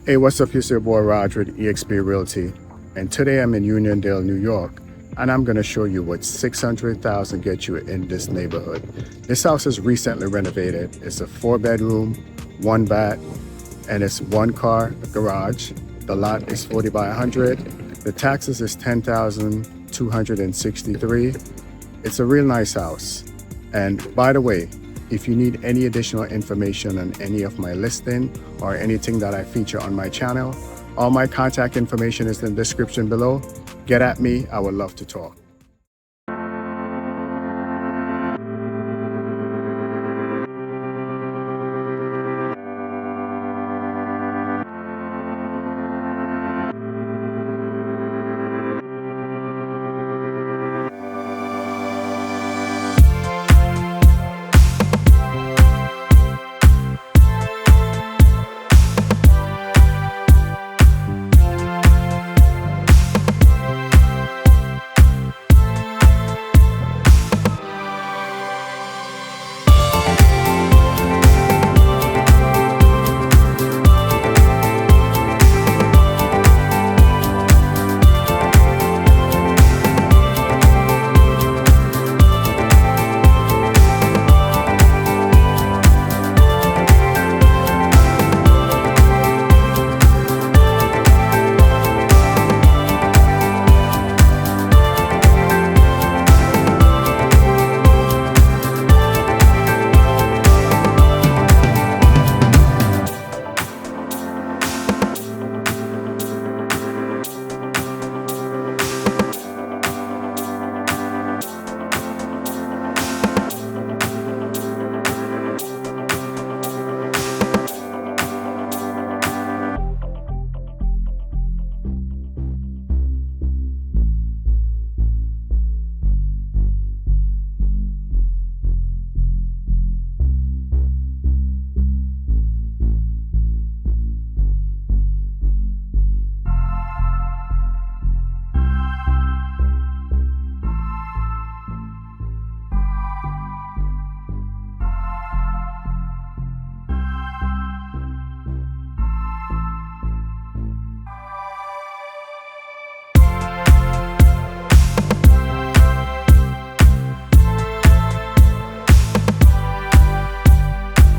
Hey, what's up? It's your boy Raj with eXp Realty, and today I'm in Uniondale, New York, and I'm going to show you what $600,000 gets you in this neighborhood. This house is recently renovated. It's a 4-bedroom, 1 bath, and it's 1-car garage. The lot is 40 by 100. The taxes is $10,263. It's a real nice house. And by the way, if you need any additional information on any of my listing or anything that I feature on my channel, all my contact information is in the description below. Get at me, I would love to talk.